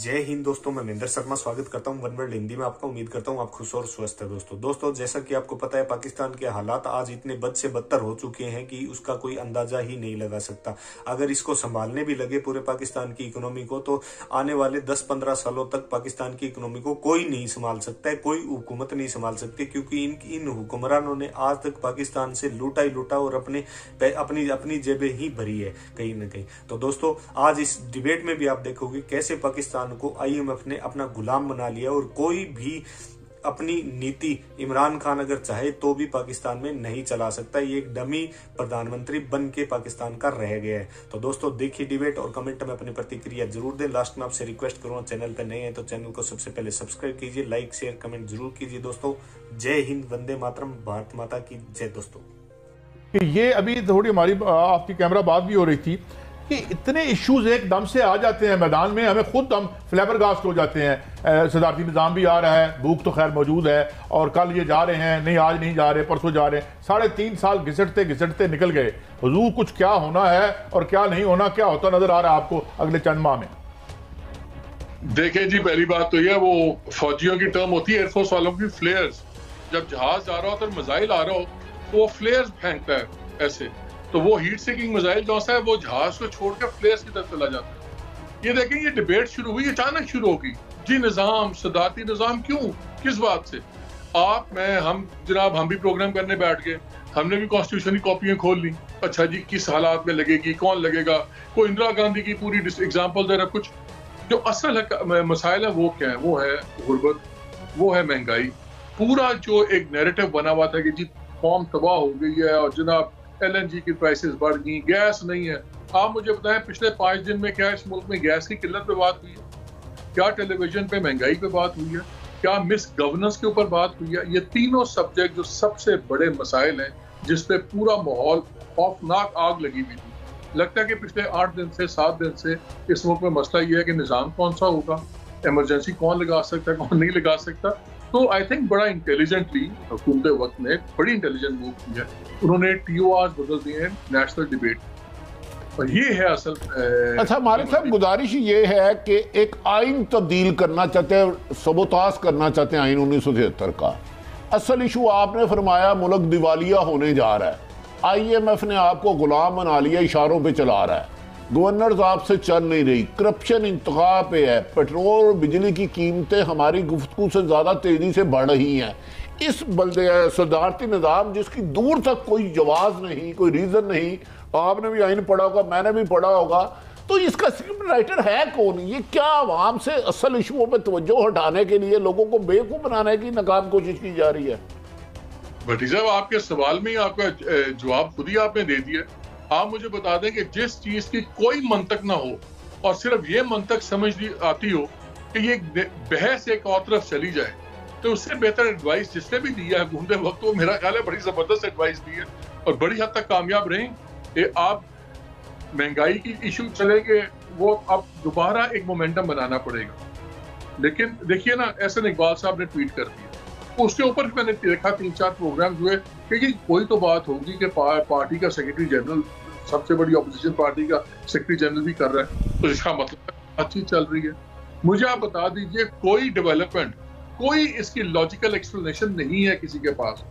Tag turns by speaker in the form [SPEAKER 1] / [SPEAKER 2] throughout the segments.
[SPEAKER 1] जय हिंद दोस्तों, मैं महेंद्र शर्मा स्वागत करता हूं वन वर्ल्ड हिंदी में आपका। उम्मीद करता हूं आप खुश और स्वस्थ है। दोस्तों जैसा कि आपको पता है, पाकिस्तान के हालात आज इतने बद से बदतर हो चुके हैं कि उसका कोई अंदाजा ही नहीं लगा सकता। अगर इसको संभालने भी लगे पूरे पाकिस्तान की इकोनॉमी को, तो आने वाले 10-15 सालों तक पाकिस्तान की इकोनॉमी को कोई नहीं संभाल सकता है, कोई हुकूमत नहीं संभाल सकती, क्योंकि इन हुक्मरानों ने आज तक पाकिस्तान से लूटा ही लूटा और अपनी जेबें ही भरी है कहीं ना कहीं। तो दोस्तों, आज इस डिबेट में भी आप देखोगे कैसे पाकिस्तान को आईएमएफ ने अपना गुलाम बना लिया और कोई भी अपनी नीति इमरान खान अगर चाहे तो भी पाकिस्तान में नहीं चला सकता। ये एक डमी प्रधानमंत्री बन के पाकिस्तान का रह गया है। तो दोस्तों, देखिए डिबेट और कमेंट में अपनी प्रतिक्रिया जरूर दें। लास्ट में आपसे रिक्वेस्ट करूंगा, चैनल पर नए हैं तो चैनल को सबसे पहले सब्सक्राइब कीजिए, लाइक शेयर कमेंट जरूर कीजिए। दोस्तों, जय हिंद, वंदे मातरम, भारत माता की जय। दोस्तों,
[SPEAKER 2] ये अभी थोड़ी हमारी आपकी कैमरा बात भी हो रही थी कि इतने इश्यूज एकदम से आ जाते हैं मैदान में, हम फ्लैबरगास्ट हो जाते हैं। सदारती निज़ाम भी आ रहा है, भूख तो खैर मौजूद है, और कल ये जा रहे हैं, नहीं आज नहीं जा रहे, परसों जा रहे हैं। 3.5 साल घिसटते घिसटते निकल गए। हुजूर, कुछ क्या होना है और क्या नहीं होना, क्या होता नजर आ रहा है आपको अगले चंद माह में?
[SPEAKER 3] देखें जी, पहली बात तो यह वो फौजियों की टर्म होती है, एयरफोर्स वालों की, फ्लेयर्स। जब जहाज जा रहा हो तो मिसाइल आ रहा हो तो वो फ्लेयर्स फेंकता है ऐसे, तो वो हीट सीकिंग मिसाइल जो है वो जहाज को छोड़कर फ्लेयर्स की तरफ चला जाता है। ये देखें, ये डिबेट शुरू हुई, अचानक शुरू होगी जी। निजाम, सदारती निजाम, क्यों, किस बात से? आप, मैं, हम जनाब, हम भी प्रोग्राम करने बैठ गए, हमने भी कॉन्स्टिट्यूशन की कॉपियां खोल ली। अच्छा जी, किस हालात में लगेगी, कौन लगेगा? कोई इंदिरा गांधी की पूरी एग्जाम्पल दे रहा। कुछ जो असल मसाइल है वो क्या है? वो है गुर्बत, वो है महंगाई। पूरा जो एक नैरेटिव बना हुआ था कि जी कौम तबाह हो गई है और जनाब LNG की प्राइसेस बढ़ गई, गैस नहीं है। आप मुझे बताएं, पिछले 5 दिन में क्या इस मुल्क में गैस की किल्लत पे बात हुई है? क्या टेलीविजन पे महंगाई पे बात हुई है? क्या मिस गवर्नेंस के ऊपर बात हुई है? ये तीनों सब्जेक्ट जो सबसे बड़े मसाइल हैं, जिसपे पूरा माहौल खौफनाक आग लगी हुई थी। लगता है कि पिछले 8 दिन से 7 दिन से इस मुल्क में मसला ये है कि निज़ाम कौन सा होगा, इमरजेंसी कौन लगा सकता है, कौन नहीं लगा सकता। तो आई थिंक बड़ा इंटेलिजेंटली हुकूमत वक्त ने बड़ी इंटेलिजेंट मूव की है। उन्होंने TORs बदल दिए हैं, नेशनल डिबेट, और ये है असल।
[SPEAKER 2] अच्छा मालिक साहब, गुजारिश ये है कि एक आइन तब्दील करना चाहते हैं, सबोताज करना चाहते हैं आइन 1973 का। असल इशू आपने फरमाया मुल्क दिवालिया होने जा रहा है, IMF ने आपको गुलाम बना लिया, इशारों पे चला रहा है, गवर्नर्स आपसे चल नहीं रही, करप्शन इंतहा पे है, पेट्रोल और बिजली की कीमतें हमारी गुफ्तगू से ज़्यादा तेज़ी से बढ़ रही हैं। इस सदारती निज़ाम जिसकी दूर तक कोई जवाब नहीं, कोई रीज़न नहीं, आपने भी आइन पढ़ा होगा, मैंने भी पढ़ा होगा, तो इसका स्क्रिप्ट राइटर है कौन? ये क्या आवाम से असल इशुओं पर तवज्जो हटाने के लिए लोगों को बेवकूफ़ बनाने की नाकाम कोशिश की जा रही है?
[SPEAKER 3] भट्टी साहब, आपके सवाल में ही आपका जवाब खुद ही आपने दे दिया। आप मुझे बता दें कि जिस चीज की कोई मंतक ना हो और सिर्फ ये मंतक समझ आती हो कि ये बहस एक और तरफ चली जाए, तो उससे बेहतर एडवाइस जिसने भी दिया है घूमते वक्त, वो मेरा ख्याल है बड़ी जबरदस्त एडवाइस दी है और बड़ी हद तक कामयाब रहे। आप महंगाई की इशू चलेंगे, वो अब दोबारा एक मोमेंटम बनाना पड़ेगा। लेकिन देखिए ना, एहसन इकबाल साहब ने ट्वीट कर दिया, उसके ऊपर मैंने देखा 3-4 प्रोग्राम हुए कि कोई तो बात होगी कि पार्टी का सेक्रेटरी जनरल, सबसे बड़ी ऑपोजिशन पार्टी का सेक्रेटरी जनरल भी कर रहा है, तो इसका मतलब बातचीत चल रही है। मुझे आप बता दीजिए, कोई डेवलपमेंट, कोई इसकी लॉजिकल एक्सप्लेनेशन नहीं है किसी के पास।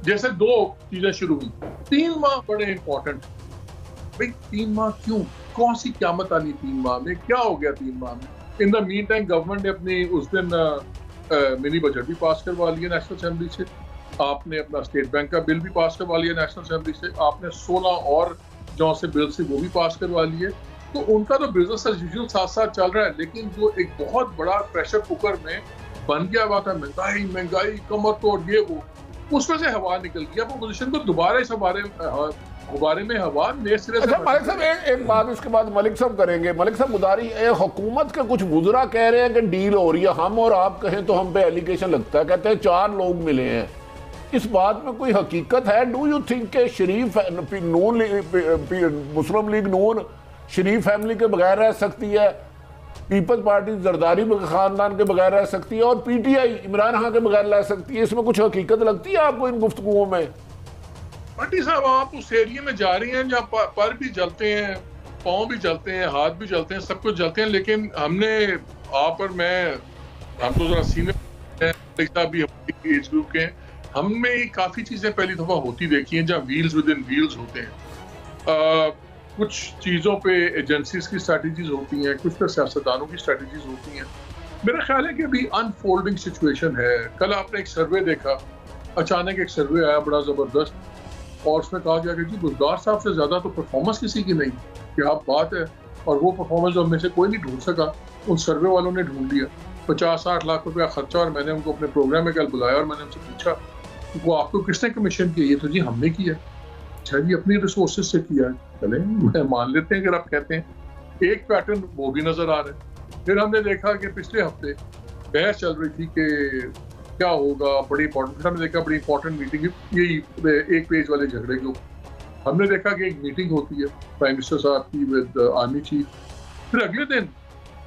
[SPEAKER 3] जैसे 2 चीजें शुरू हुई, 3 माह बड़े इंपॉर्टेंट। भाई 3 माह क्यों? कौन सी क़यामत आनी 3 माह में? क्या हो गया 3 माह में? In the mean time government ने अपनी उस दिन मिनी बजट भी पास करवा लिया नेशनल असेंबली से, आपने अपना स्टेट बैंक का बिल भी पास करवा लिया नेशनल असेंबली से, आपने 16 और जो से बिल से वो भी पास करवा लिए। तो उनका तो बिजनेस एज यूजुअल साथ साथ चल रहा है, लेकिन जो एक बहुत बड़ा प्रेशर कुकर में बन गया हुआ था, महंगाई कमर तोड़, ये वो, उसमें से हवा निकल गई। अब अपोजिशन को दोबारा इस गुब्बारे में हवा नए सिरे से।
[SPEAKER 2] अच्छा मलिक साहब, एक बात इसके बाद मलिक साहब करेंगे। मलिक साहब, गुजारिश, हुकूमत के कुछ वुज़रा कह रहे हैं कि डील हो रही है, हम और आप कहें तो हम पे एलिगेशन लगता है, कहते हैं 4 लोग मिले हैं। इस बात में कोई हकीकत है? डू यू थिंक के शरीफ नून, मुस्लिम लीग नून शरीफ फैमिली के बगैर रह सकती है, पीपल्स पार्टी जरदारी खानदान के बगैर रह सकती है, और PTI इमरान खान के बगैर रह सकती है? इसमें कुछ हकीकत लगती है आपको इन गुफ्तगुओं में?
[SPEAKER 3] भट्टी साहब, आप उस एरिया में जा रही हैं जहाँ पर भी जलते हैं, पाँव भी जलते हैं, हाथ भी जलते हैं, सब कुछ जलते हैं, लेकिन हमने आप और मैं, हम तो जरा सीनियर भी हमारी एज ग्रुप के हैं, हमने काफी चीजें पहली दफा होती देखी हैं जहाँ व्हील्स विद इन व्हील्स होते हैं। कुछ चीजों पे एजेंसीज की स्ट्रेटजीज होती हैं, कुछ पे सियासतदानों की स्ट्रेटजीज होती हैं। मेरा ख्याल है कि अभी अनफोल्डिंग सिचुएशन है। कल आपने एक सर्वे देखा, अचानक एक सर्वे आया बड़ा जबरदस्त, और उसमें कहा गया कि जी गुलजार साहब से ज्यादा तो परफॉर्मेंस किसी की नहीं। क्या बात है। और वो परफॉर्मेंस जो में से कोई नहीं ढूंढ सका, उन सर्वे वालों ने ढूंढ लिया। 50-60 लाख रुपया खर्चा, और मैंने उनको अपने प्रोग्राम में कल बुलाया और मैंने उनसे पूछा वो आपको किसने कमीशन किया? ये तो जी हमने किया। अच्छा जी, अपनी रिसोर्सेज से किया। चले मैं मान लेते हैं अगर आप कहते हैं। एक पैटर्न वो भी नजर आ रहा है। फिर हमने देखा कि पिछले हफ्ते बहस चल रही थी कि क्या होगा, बड़ी इंपॉर्टेंट, हमने देखा बड़ी इंपॉर्टेंट मीटिंग, यही एक पेज वाले झगड़े के ऊपर हमने देखा कि एक मीटिंग होती है प्राइम मिनिस्टर साहब की विद आर्मी चीफ। फिर अगले दिन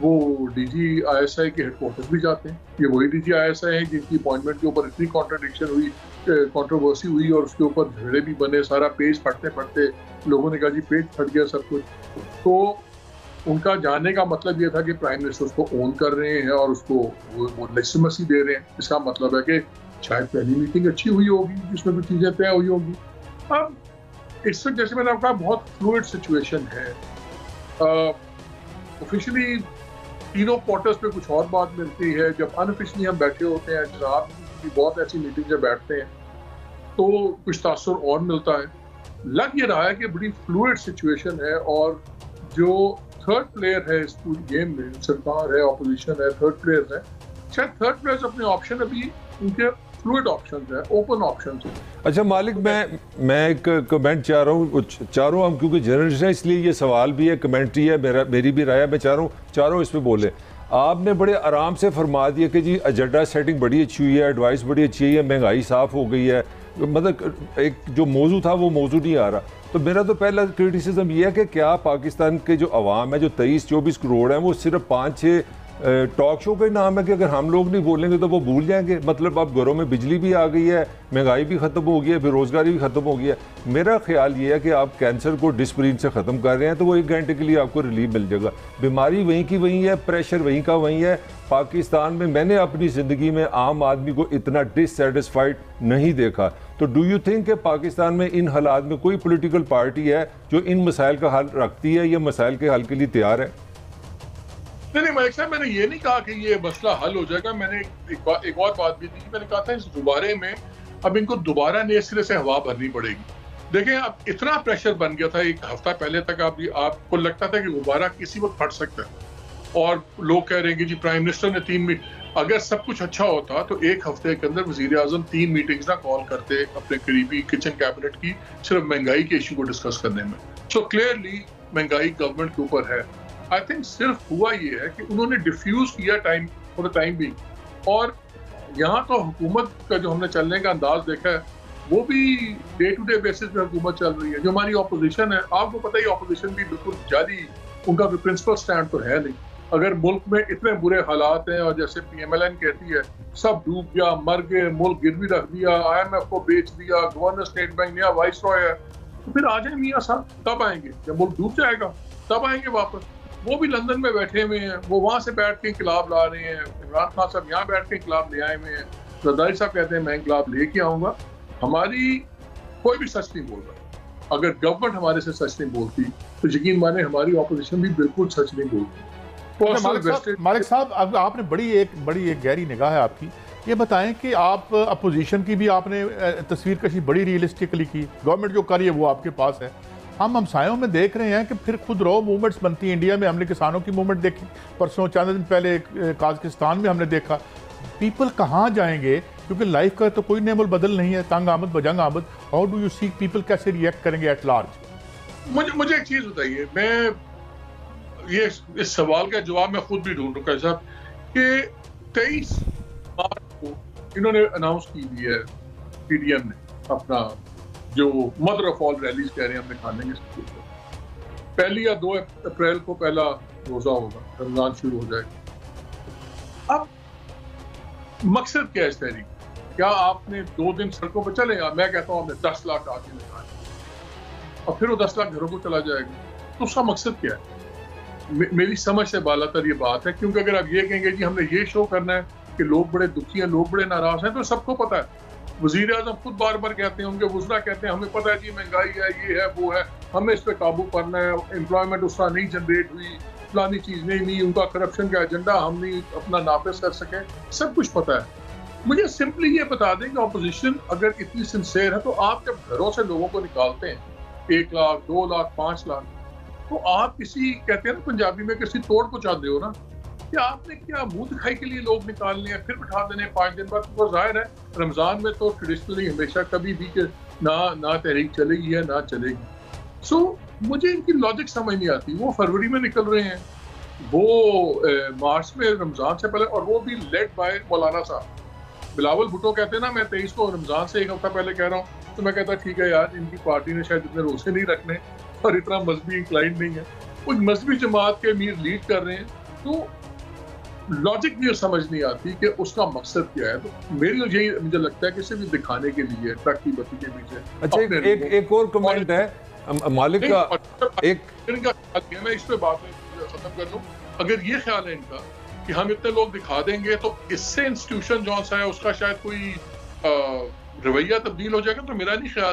[SPEAKER 3] वो डीजी आईएसआई के हेडक्वार्टर्स भी जाते हैं। ये वही डीजी आईएसआई हैं जिनकी अपॉइंटमेंट के ऊपर इतनी कॉन्ट्रडिक्शन हुई, कंट्रोवर्सी हुई, और उसके ऊपर झगड़े भी बने। सारा पेज पढ़ते पढ़ते लोगों ने कहा जी पेज फट गया सब कुछ। तो उनका जाने का मतलब ये था कि प्राइम मिनिस्टर उसको ओन कर रहे हैं और उसको वो लेजिटिमेसी दे रहे हैं। इसका मतलब है कि शायद पहली मीटिंग अच्छी हुई होगी जिसमें कुछ चीजें तय हुई होंगी। अब इस वक्त जैसे मैंने कहा बहुत फ्लूइड सिचुएशन है। ऑफिशियली तीनों क्वार्टर्स पे कुछ और बात मिलती है, जब अनऑफिशियली हम बैठे होते हैं, जनाब की बहुत ऐसी मीटिंग जब बैठते हैं तो कुछ तासुर और मिलता है। लग ये रहा है कि बड़ी फ्लूइड सिचुएशन है, और जो थर्ड प्लेयर है इस पूरी गेम में, सरकार है, ऑपोजिशन है, थर्ड प्लेयर है, शायद थर्ड प्लेयर्स अपने ऑप्शन अभी उनके फ्लूइड ऑप्शन है, ओपन ऑप्शन है।
[SPEAKER 4] अच्छा मालिक, मैं एक कमेंट चाह रहा हूँ, चारों हम क्योंकि जर्नलिस्ट हैं इसलिए ये सवाल भी है, कमेंट्री है, मेरी भी राय है, मैं चाह रहा हूँ चारों इस पर बोले। आपने बड़े आराम से फरमा दिया कि जी एजेंडा सेटिंग बड़ी अच्छी हुई है, एडवाइस बड़ी अच्छी है, महंगाई साफ़ हो गई है, मतलब एक जो मौजू था वो मौजू नहीं आ रहा। तो मेरा तो पहला क्रिटिसिज्म ये है कि क्या पाकिस्तान के जो अवाम है, जो 23-24 करोड़ हैं, वो सिर्फ 5-6 टॉक शो का ही नाम है कि अगर हम लोग नहीं बोलेंगे तो वो भूल जाएंगे? मतलब अब घरों में बिजली भी आ गई है, महंगाई भी ख़त्म हो गई है, बेरोज़गारी भी ख़त्म हो गई है। मेरा ख्याल ये है कि आप कैंसर को डिस्प्रिन से ख़त्म कर रहे हैं तो वो 1 घंटे के लिए आपको रिलीफ मिल जाएगा। बीमारी वहीं की वहीं है, प्रेशर वहीं का वहीं है। पाकिस्तान में मैंने अपनी ज़िंदगी में आम आदमी को इतना डिससेटिस्फाइड नहीं देखा। तो डू यू थिंक कि पाकिस्तान में इन हालात में कोई पॉलिटिकल पार्टी है जो इन मसाइल का हल रखती है या मसाइल के हल के लिए तैयार है?
[SPEAKER 3] नहीं मलिक साहब, मैंने ये नहीं कहा कि ये मसला हल हो जाएगा। मैंने एक और बात भी थी, मैंने कहा था इस दोबारे में अब इनको दोबारा नए सिरे से हवा भरनी पड़ेगी। देखें अब इतना प्रेशर बन गया था, एक हफ्ता पहले तक आपको लगता था कि दोबारा किसी वक्त फट सकता है, और लोग कह रहे हैं कि जी प्राइम मिनिस्टर ने 3 अगर सब कुछ अच्छा होता तो 1 हफ्ते के अंदर वजीर आजम 3 मीटिंग्स ना कॉल करते अपने करीबी किचन कैबिनेट की, सिर्फ महंगाई के इशू को डिस्कस करने में। सो क्लियरली महंगाई गवर्नमेंट के ऊपर है। आई थिंक सिर्फ हुआ ये है कि उन्होंने डिफ्यूज किया टाइम फॉर द टाइम भी, और यहाँ तो हुकूमत का जो हमने चलने का अंदाज देखा है वो भी डे टू डे बेसिस पे हुकूमत चल रही है। जो हमारी ऑपोजिशन है, आपको पता ही ऑपोजिशन भी बिल्कुल जाली, उनका कोई प्रिंसिपल स्टैंड तो है नहीं। अगर मुल्क में इतने बुरे हालात हैं और जैसे PMLN कहती है सब डूब गया, मर गए, मुल्क गिरवी रख दिया, IMF को बेच दिया, गवर्नर स्टेट बैंक नया वाइस रॉय है, तो फिर आ जाए मियाँ साहब, कब आएंगे? जब मुल्क डूब जाएगा तब आएंगे वापस। वो भी लंदन में बैठे हुए हैं, वो वहां से बैठ के इंकलाब ला रहे हैं। इमरान खान साहब यहाँ बैठ के इंकलाब ले आए हुए हैं, जरदारी साहब कहते हैं मैं इंकलाब लेके आऊंगा। हमारी कोई भी सच नहीं बोल रहा। अगर गवर्नमेंट हमारे से सच नहीं बोलती तो यकीन माने हमारी ऑपोजिशन भी बिल्कुल सच नहीं बोलती।
[SPEAKER 5] मालिक साहब, अब आपने बड़ी एक गहरी निगाह है आपकी। ये बताएं कि आप अपोजिशन की भी आपने तस्वीर कशी बड़ी रियलिस्टिकली की, गवर्नमेंट जो कर रही है वो आपके पास है। हम हमसायों में देख रहे हैं कि फिर खुद रो मूवमेंट्स बनती हैं। इंडिया में हमने किसानों की मूवमेंट देखी, परसों चंद दिन पहले काज़किस्तान में हमने देखा। पीपल कहाँ जाएंगे? क्योंकि लाइफ का तो कोई नेमल बदल नहीं है, तंग आमद बजंग आमद। How do you see people कैसे रिएक्ट करेंगे एट लार्ज?
[SPEAKER 3] मुझे एक चीज़ बताइए, मैं ये इस सवाल का जवाब मैं खुद भी ढूंढ रहा साहब कि 23 मार्च को इन्होंने अनाउंस की हुई है, PDM ने अपना जो मदर ऑफ ऑल रैलीज कह रहे हैं हमने खाने के 1 या 2 अप्रैल को पहला रोजा होगा, रमजान शुरू हो जाएगा। अब मकसद क्या है इस तहरीक? क्या आपने 2 दिन सड़कों पर चले? मैं कहता हूँ आपने 10 लाख आदमी लगाए और फिर वो 10 लाख घरों को चला जाएगा, तो उसका मकसद क्या है? मेरी समझ से बालातर ये बात है, क्योंकि अगर आप ये कहेंगे जी हमने ये शो करना है कि लोग बड़े दुखी हैं, लोग बड़े नाराज हैं, तो सबको पता है। वजीर आजम खुद बार बार कहते हैं, उनके वज़रा कहते हैं हमें पता है जी महंगाई है, ये है, वो है, हमें इस पर काबू करना है, एम्प्लॉयमेंट उस तरह नहीं जनरेट हुई, फलानी चीज़ नहीं, उनका करप्शन का एजेंडा हम नहीं अपना नाफिज कर सके, सब कुछ पता है। मुझे सिंपली ये बता दें कि अपोजिशन अगर इतनी सिंसेयर है, तो आप जब घरों से लोगों को निकालते हैं 1 लाख 2 लाख 5 लाख, तो आप किसी, कहते हैं ना पंजाबी में, किसी तोड़ पहुंचाते हो ना, कि आपने क्या मुंह दिखाई के लिए लोग निकालने हैं, फिर बिठा देने 5 दिन बाद। तो जाहिर है रमजान में तो ट्रेडिशनली हमेशा कभी भी कि ना तहरीक चलेगी या ना चलेगी। सो मुझे इनकी लॉजिक समझ नहीं आती। वो फरवरी में निकल रहे हैं, वो मार्च में रमजान से पहले, और वो भी लेड बाय मौलाना साहब। बिलावल भुट्टो कहते हैं ना, मैं 23 को रमजान से 1 हफ्ता पहले कह रहा हूँ, तो मैं कहता ठीक है यार, इनकी पार्टी ने शायद इतने रोजे नहीं रखने और इतना मजहबी इंक्लाइंड नहीं है। कुछ मजहबी जमात के अमीर लीड कर रहे हैं, तो लॉजिक भी समझ नहीं आती कि उसका मकसद क्या है। तो मेरी यही मुझे लगता है कि सिर्फ दिखाने के लिए टक्की बत्ती के पीछे।
[SPEAKER 4] अच्छा, एक और कमेंट है मालिक का,
[SPEAKER 3] मैं इस पे बात खत्म कर लूं। अगर ये ख्याल है इनका कि हम इतने लोग दिखा देंगे तो इससे इंस्टीट्यूशन जो सा है उसका शायद कोई रवैया तब्दील हो जाएगा, तो मेरा नहीं ख्याल